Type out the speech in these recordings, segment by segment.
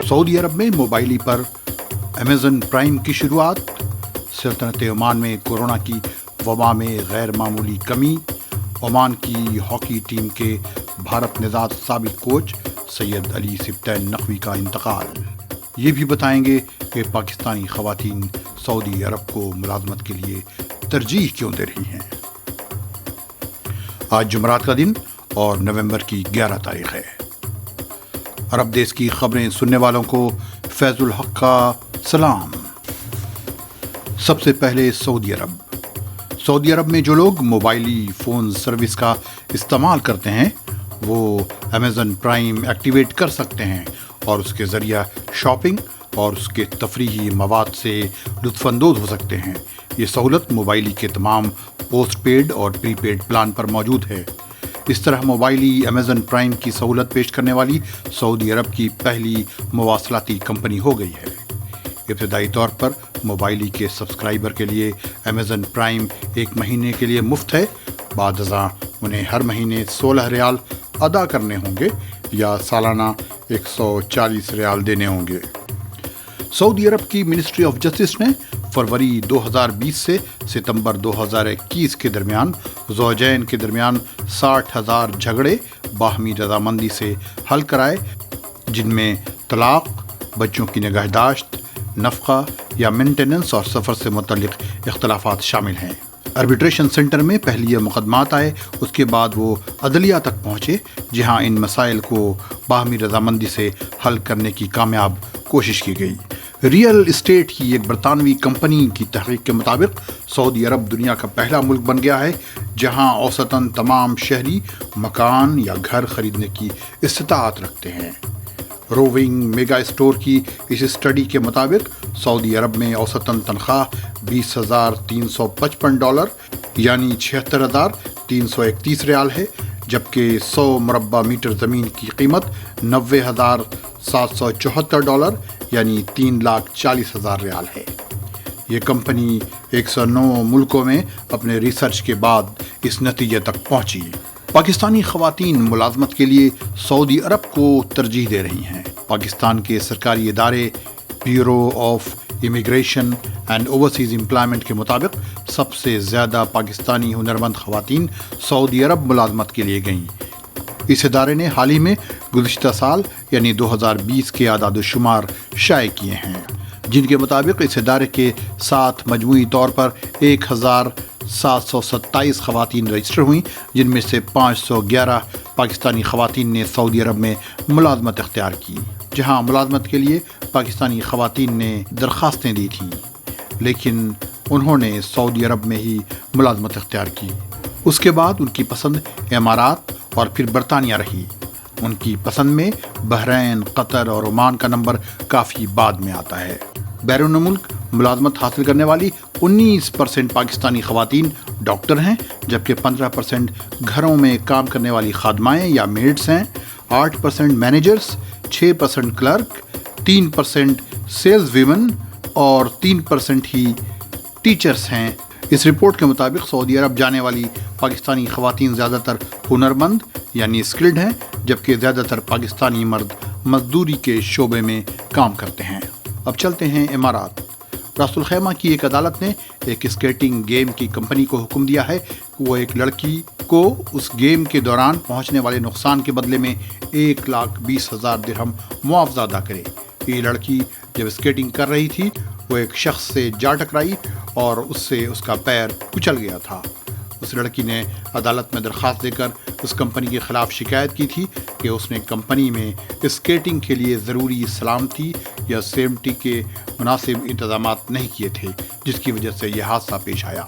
Saudi अरब में मोबाइली पर Amazon prime की शुरुआत, सल्तनत ओमान में कोरोना की वबा में गैर मामूली कमी, ओमान की हॉकी टीम के भारत निजात साबिक कोच सैयद अली सिब्तैन नकवी का इंतकाल। ये भी बताएंगे कि पाकिस्तानी ख़वातीन सऊदी अरब को मुलाजमत के लिए तरजीह क्यों दे रही हैं। आज जुमरात का दिन और नवंबर की 11 तारीख है। अरब देश की खबरें सुनने वालों को फैजुल हक का सलाम। सबसे पहले सऊदी अरब में जो लोग मोबाइली फ़ोन सर्विस का इस्तेमाल करते हैं वो अमेज़न प्राइम एक्टिवेट कर सकते हैं और उसके ज़रिया शॉपिंग और उसके तफरीही मवाद से लुत्फ़अंदोज़ हो सकते हैं। ये सहूलत मोबाइली के तमाम पोस्ट पेड और प्रीपेड प्लान पर मौजूद है। इस तरह मोबाइली अमेज़न प्राइम की सहूलत पेश करने वाली सऊदी अरब की पहली मवासलाती कंपनी हो गई है। इब्तदाई तौर पर मोबाइली के सब्सक्राइबर के लिए अमेज़न प्राइम 1 महीने के लिए मुफ्त है। बाद अज़ां उन्हें हर महीने 16 रियाल अदा करने होंगे या सालाना 140 रियाल देने होंगे। सऊदी अरब की मिनिस्ट्री ऑफ जस्टिस ने फरवरी 2020 से सितंबर 2021 के दरमियान ज़ौजैन के दरमियान 60,000 झगड़े बाहमी रजामंदी से हल कराए, जिनमें तलाक, बच्चों की निगहदाश्त, नफ़क़ा या मेंटेनेंस और सफ़र से मुतल्लिक़ इख्तलाफात शामिल हैं। आर्बिट्रेशन सेंटर में पहले ये मुकदमात आए, उसके बाद वो अदलिया तक पहुँचे, जहाँ इन मसाइल को बाहमी रजामंदी से हल करने की कामयाब कोशिश की गई। रियल इस्टेट की एक बरतानवी कंपनी की तहकीक के मुताबिक सऊदी अरब दुनिया का पहला मुल्क बन गया है जहां औसतन तमाम शहरी मकान या घर खरीदने की इस्तिताअत रखते हैं। रोविंग मेगा स्टोर की इस स्टडी के मुताबिक सऊदी अरब में औसतन तनख्वाह $20,355 यानी 76,331 रियाल है, जबकि 100 मुरब्बा मीटर ज़मीन की कीमत $90,774 यानी 3,40,000 रियाल है। ये कंपनी 109 मुल्कों में अपने रिसर्च के बाद इस नतीजे तक पहुंची। पाकिस्तानी ख़वातीन मुलाजमत के लिए सऊदी अरब को तरजीह दे रही हैं। पाकिस्तान के सरकारी इदारे bureau of immigration and overseas employment के मुताबिक सबसे ज़्यादा पाकिस्तानी हुनरमंद ख़वातीन सऊदी अरब मुलाजमत के लिए गईं। इस इदारे ने हाल ही में गुज़िश्ता साल यानी 2020 के आदाद-ओ-शुमार शाये किए हैं, जिनके मुताबिक इस इदारे के साथ मजमूई तौर पर 1,727 ख़वातीन रजिस्टर हुई, जिनमें से 511 पाकिस्तानी ख़वातीन ने सऊदी अरब में मुलाजमत इख्तियार की। जहां मुलाजमत के लिए पाकिस्तानी ख़वातीन ने दरख्वास्तें दी थीं, लेकिन उन्होंने सऊदी अरब में ही मुलाजमत इख्तियार की। उसके बाद उनकी पसंद इमारात और फिर बरतानिया रही। उनकी पसंद में बहरैन, कतर और ओमान का नंबर काफ़ी बाद में आता है। बैरून मुल्क मुलाजमत हासिल करने वाली 19% पाकिस्तानी ख़वातीन डॉक्टर हैं, जबकि 15% घरों में काम करने वाली खादमाएँ या मेड्स हैं, 8% मैनेजर्स, 6% क्लर्क, 3% सेल्स वीमन और 3% ही टीचर्स हैं। इस रिपोर्ट के मुताबिक सऊदी अरब जाने वाली पाकिस्तानी ख़वातीन ज़्यादातर हुनरमंद यानी स्किल्ड हैं, जबकि ज़्यादातर पाकिस्तानी मर्द मजदूरी के शोबे में काम करते हैं। अब चलते हैं इमारात। रासुल खैमा की एक अदालत ने एक स्केटिंग गेम की कंपनी को हुक्म दिया है कि वो एक लड़की को उस गेम के दौरान पहुंचने वाले नुकसान के बदले में 1,20,000 दिरहम मुआवजा अदा करे। ये लड़की जब स्केटिंग कर रही थी वो एक शख्स से जा टकराई और उससे उसका पैर कुचल गया था। उस लड़की ने अदालत में दरख्वास्त देकर उस कंपनी के ख़िलाफ़ शिकायत की थी कि उसने कंपनी में स्केटिंग के लिए ज़रूरी सलामती या सेफ्टी के मुनासिब इंतज़ामात नहीं किए थे, जिसकी वजह से यह हादसा पेश आया।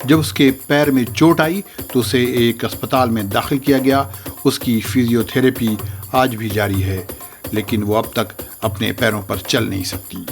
जब उसके पैर में चोट आई तो उसे एक अस्पताल में दाखिल किया गया। उसकी फिजियोथेरेपी आज भी जारी है, लेकिन वो अब तक अपने पैरों पर चल नहीं सकती।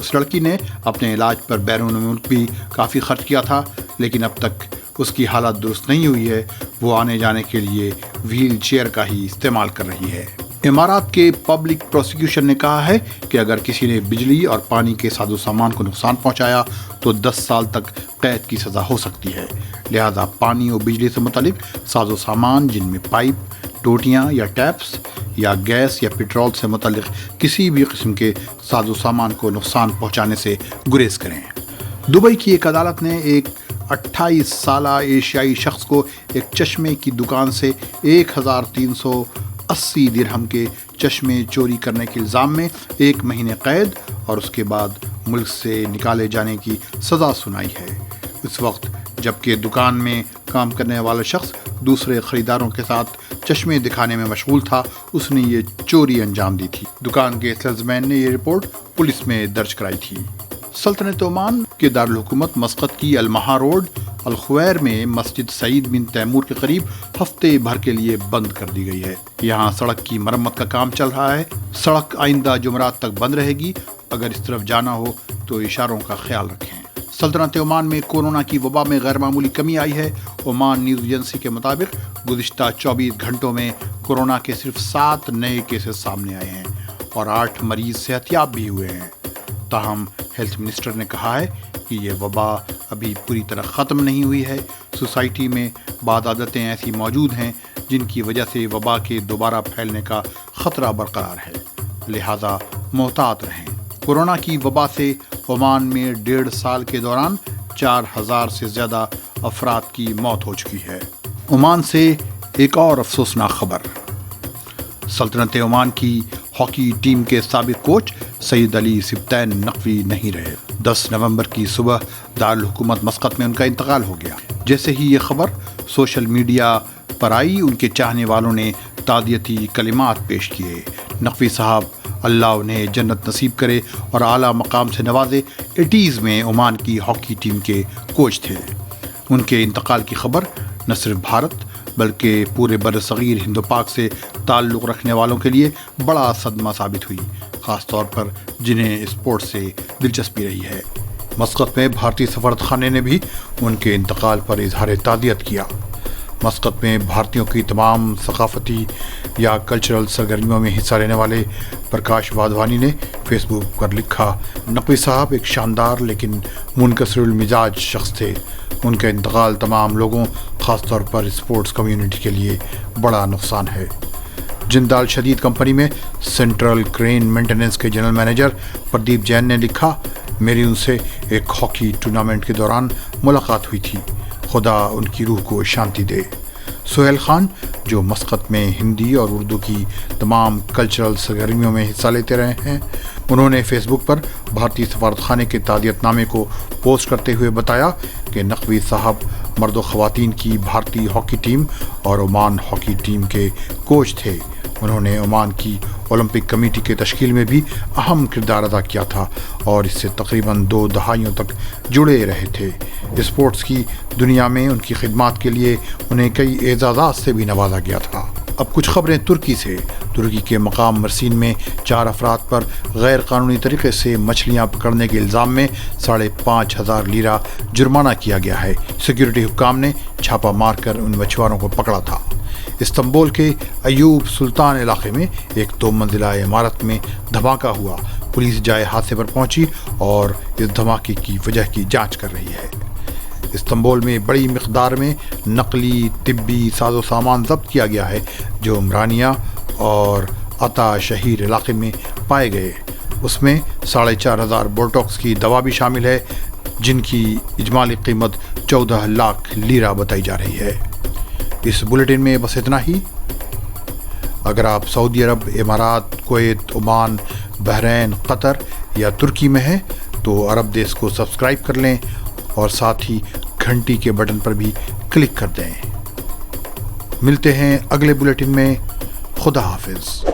उस लड़की ने अपने इलाज पर बैरून मुल्क भी काफ़ी खर्च किया था, लेकिन अब तक उसकी हालत दुरुस्त नहीं हुई है। वो आने जाने के लिए व्हील चेयर का ही इस्तेमाल कर रही है। इमारात के पब्लिक प्रोसिक्यूशन ने कहा है कि अगर किसी ने बिजली और पानी के साजो सामान को नुकसान पहुंचाया तो 10 साल तक कैद की सज़ा हो सकती है। लिहाजा पानी और बिजली से मुतालिक साजो सामान जिनमें पाइप, टोटियाँ या टैप्स یا گیس یا پیٹرول سے متعلق کسی بھی قسم کے ساز و سامان کو نقصان پہنچانے سے گریز کریں۔ دبئی کی ایک عدالت نے ایک 28 سالہ ایشیائی شخص کو ایک چشمے کی دکان سے 1380 درہم کے چشمے چوری کرنے کے الزام میں 1 مہینے قید اور اس کے بعد ملک سے نکالے جانے کی سزا سنائی ہے۔ اس وقت جبکہ دکان میں کام کرنے والا شخص دوسرے خریداروں کے ساتھ چشمے دکھانے میں مشغول تھا، اس نے یہ چوری انجام دی تھی۔ دکان کے سیلزمین نے یہ رپورٹ پولیس میں درج کرائی تھی۔ سلطنت عمان کے دارالحکومت مسقط کی المہا روڈ الخویر میں مسجد سعید بن تیمور کے قریب ہفتے بھر کے لیے بند کر دی گئی ہے۔ یہاں سڑک کی مرمت کا کام چل رہا ہے۔ سڑک آئندہ جمعرات تک بند رہے گی۔ اگر اس طرف جانا ہو تو اشاروں کا خیال رکھیں۔ سلطنت عمان میں کورونا کی وبا میں غیر معمولی کمی آئی ہے۔ عمان نیوز ایجنسی کے مطابق گزشتہ 24 گھنٹوں میں کورونا کے صرف 7 نئے کیسز سامنے آئے ہیں اور 8 مریض صحت یاب بھی ہوئے ہیں۔ تاہم ہیلتھ منسٹر نے کہا ہے کہ یہ وبا ابھی پوری طرح ختم نہیں ہوئی ہے۔ سوسائٹی میں بعض عادتیں ایسی موجود ہیں جن کی وجہ سے وبا کے دوبارہ پھیلنے کا خطرہ برقرار ہے، لہذا محتاط رہیں۔ کورونا کی وبا سے عمان میں 1.5 سال کے دوران 4000 سے زیادہ افراد کی موت ہو چکی ہے۔ عمان سے ایک اور افسوسناک خبر۔ سلطنت عمان کی ہاکی ٹیم کے سابق کوچ سید علی سبطین نقوی نہیں رہے۔ 10 نومبر کی صبح دارالحکومت مسقط میں ان کا انتقال ہو گیا۔ جیسے ہی یہ خبر سوشل میڈیا پر آئی، ان کے چاہنے والوں نے تعزیتی کلمات پیش کیے۔ نقوی صاحب اللہ انہیں جنت نصیب کرے اور اعلیٰ مقام سے نوازے۔ 80s میں عمان کی ہاکی ٹیم کے کوچ تھے۔ ان کے انتقال کی خبر نہ صرف بھارت بلکہ پورے برصغیر ہند و پاک سے تعلق رکھنے والوں کے لیے بڑا صدمہ ثابت ہوئی، خاص طور پر جنہیں اسپورٹ سے دلچسپی رہی ہے۔ مسقط میں بھارتی سفارت خانے نے بھی ان کے انتقال پر اظہار تعزیت کیا۔ مسقط میں بھارتیوں کی تمام ثقافتی یا کلچرل سرگرمیوں میں حصہ لینے والے پرکاش وادھوانی نے فیس بک پر لکھا، نقوی صاحب ایک شاندار لیکن منکسر المزاج شخص تھے۔ ان کا انتقال تمام لوگوں، خاص طور پر اسپورٹس کمیونٹی کے لیے بڑا نقصان ہے۔ جندال شدید کمپنی میں سینٹرل کرین مینٹیننس کے جنرل مینیجر پردیپ جین نے لکھا، میری ان سے ایک ہاکی ٹورنامنٹ کے دوران ملاقات ہوئی تھی، خدا ان کی روح کو شانتی دے۔ سہیل خان جو مسقط میں ہندی اور اردو کی تمام کلچرل سرگرمیوں میں حصہ لیتے رہے ہیں، انہوں نے فیس بک پر بھارتی سفارت خانے کے تعزیت نامے کو پوسٹ کرتے ہوئے بتایا کہ نقوی صاحب مرد و خواتین کی بھارتی ہاکی ٹیم اور عمان ہاکی ٹیم کے کوچ تھے۔ انہوں نے عمان کی اولمپک کمیٹی کے تشکیل میں بھی اہم کردار ادا کیا تھا اور اس سے تقریباً 2 دہائیوں تک جڑے رہے تھے۔ اسپورٹس کی دنیا میں ان کی خدمات کے لیے انہیں کئی اعزازات سے بھی نوازا گیا تھا۔ اب کچھ خبریں ترکی سے۔ ترکی کے مقام مرسین میں 4 افراد پر غیر قانونی طریقے سے مچھلیاں پکڑنے کے الزام میں 5,500 لیرہ جرمانہ کیا گیا ہے۔ سیکیورٹی حکام نے چھاپہ مار کر ان مچھواروں کو پکڑا تھا۔ استنبول کے ایوب سلطان علاقے میں ایک 2 منزلہ عمارت میں دھماکہ ہوا۔ پولیس جائے حادثے پر پہنچی اور اس دھماکے کی وجہ کی جانچ کر رہی ہے۔ استنبول میں بڑی مقدار میں نقلی طبی ساز و سامان ضبط کیا گیا ہے جو عمرانیہ اور عطا شہیر علاقے میں پائے گئے۔ اس میں 4,500 بوٹوکس کی دوا بھی شامل ہے جن کی اجمالی قیمت 14 لاکھ لیرہ بتائی جا رہی ہے۔ اس بلیٹن میں بس اتنا ہی۔ اگر آپ سعودی عرب، امارات، کویت، عمان، بحرین، قطر یا ترکی میں ہیں تو عرب دیس کو سبسکرائب کر لیں اور ساتھ ہی گھنٹی کے بٹن پر بھی کلک کر دیں۔ ملتے ہیں اگلے بلیٹن میں۔ خدا حافظ۔